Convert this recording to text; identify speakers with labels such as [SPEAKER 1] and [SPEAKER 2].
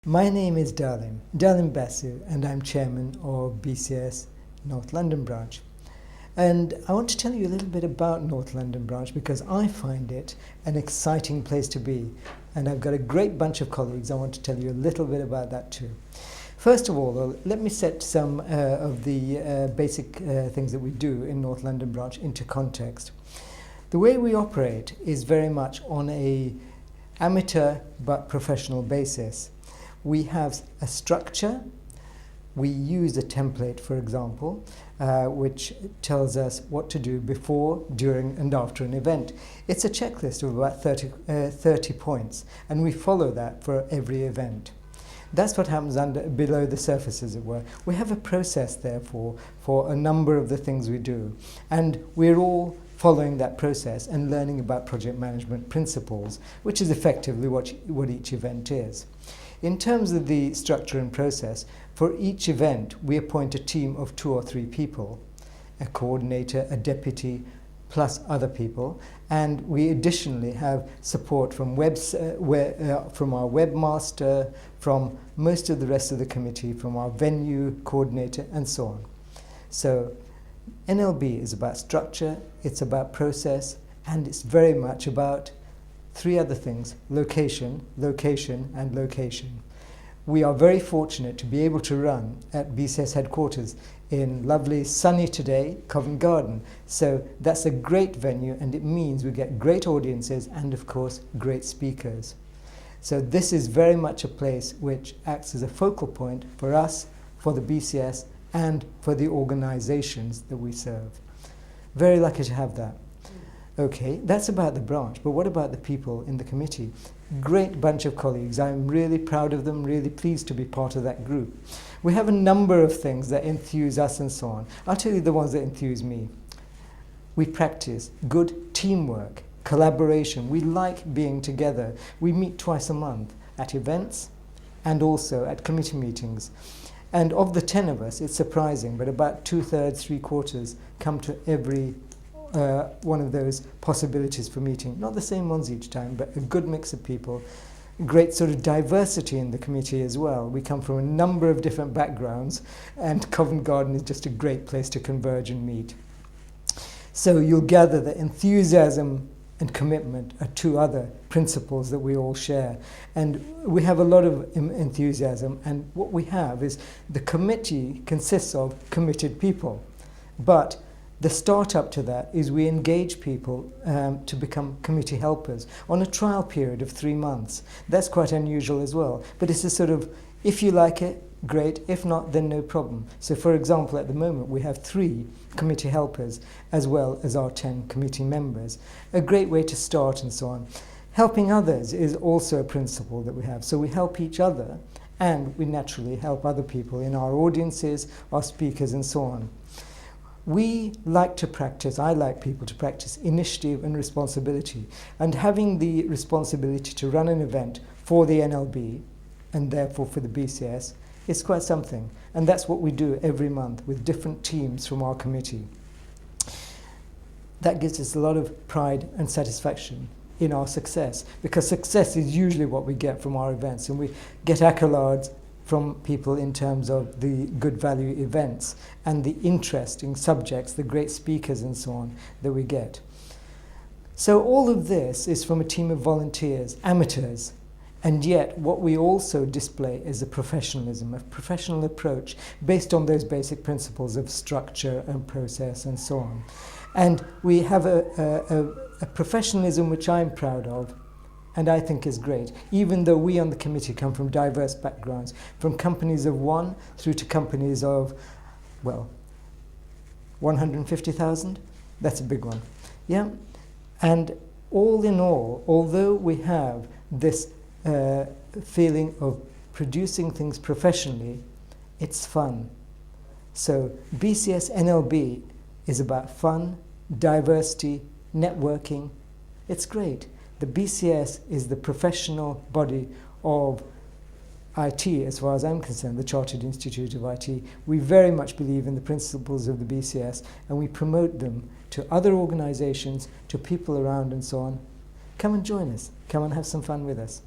[SPEAKER 1] My name is Dalim Basu, and I'm chairman of BCS North London branch. And I want to tell you a little bit about North London branch because I find it an exciting place to be. And I've got a great bunch of colleagues. I want to tell you a little bit about that too. First of all, though, let me set some of the basic things that we do in North London branch into context. The way we operate is very much on a amateur but professional basis. We have a structure. We use a template, for example, which tells us what to do before, during and after an event. It's a checklist of about 30 points, and we follow that for every event. That's what happens below the surface, as it were. We have a process, therefore, for a number of the things we do, and we're all following that process and learning about project management principles, which is effectively what each event is. In terms of the structure and process, for each event we appoint a team of 2 or 3 people, a coordinator, a deputy, plus other people, and we additionally have support from our webmaster, from most of the rest of the committee, from our venue coordinator, and so on. So NLB is about structure, it's about process, and it's very much about 3 other things: location, location, and location. We are very fortunate to be able to run at BCS headquarters in lovely, sunny today, Covent Garden. So that's a great venue, and it means we get great audiences and, of course, great speakers. So this is very much a place which acts as a focal point for us, for the BCS, and for the organizations that we serve. Very lucky to have that. Okay, that's about the branch, but what about the people in the committee? Great bunch of colleagues. I'm really proud of them, really pleased to be part of that group. We have a number of things that enthuse us and so on. I'll tell you the ones that enthuse me. We practice good teamwork, collaboration. We like being together. We meet twice a month at events and also at committee meetings. And of the 10 of us, it's surprising, but about 2/3, 3/4 come to every one of those possibilities for meeting. Not the same ones each time, but a good mix of people. Great sort of diversity in the committee as well. We come from a number of different backgrounds, and Covent Garden is just a great place to converge and meet. So you'll gather that enthusiasm and commitment are 2 other principles that we all share. And we have a lot of enthusiasm, and what we have is the committee consists of committed people. But the start up to that is we engage people to become committee helpers on a trial period of 3 months. That's quite unusual as well. But it's a sort of, if you like it, great. If not, then no problem. So for example, at the moment we have 3 committee helpers as well as our 10 committee members. A great way to start and so on. Helping others is also a principle that we have. So we help each other, and we naturally help other people in our audiences, our speakers, and so on. We like to practice, I like people to practice initiative and responsibility. And having the responsibility to run an event for the NLB, and therefore for the BCS, is quite something. And that's what we do every month with different teams from our committee. That gives us a lot of pride and satisfaction in our success, because success is usually what we get from our events, and we get accolades from people in terms of the good value events and the interesting subjects, the great speakers and so on that we get. So all of this is from a team of volunteers, amateurs, and yet what we also display is a professionalism, a professional approach based on those basic principles of structure and process and so on. And we have a professionalism which I'm proud of, and I think is great, even though we on the committee come from diverse backgrounds, from companies of 1 through to companies of, well, 150,000. That's a big one. Yeah. And all in all, although we have this feeling of producing things professionally, it's fun. So BCS NLB is about fun, diversity, networking. It's great. The BCS is the professional body of IT, as far as I'm concerned, the Chartered Institute of IT. We very much believe in the principles of the BCS, and we promote them to other organizations, to people around and so on. Come and join us. Come and have some fun with us.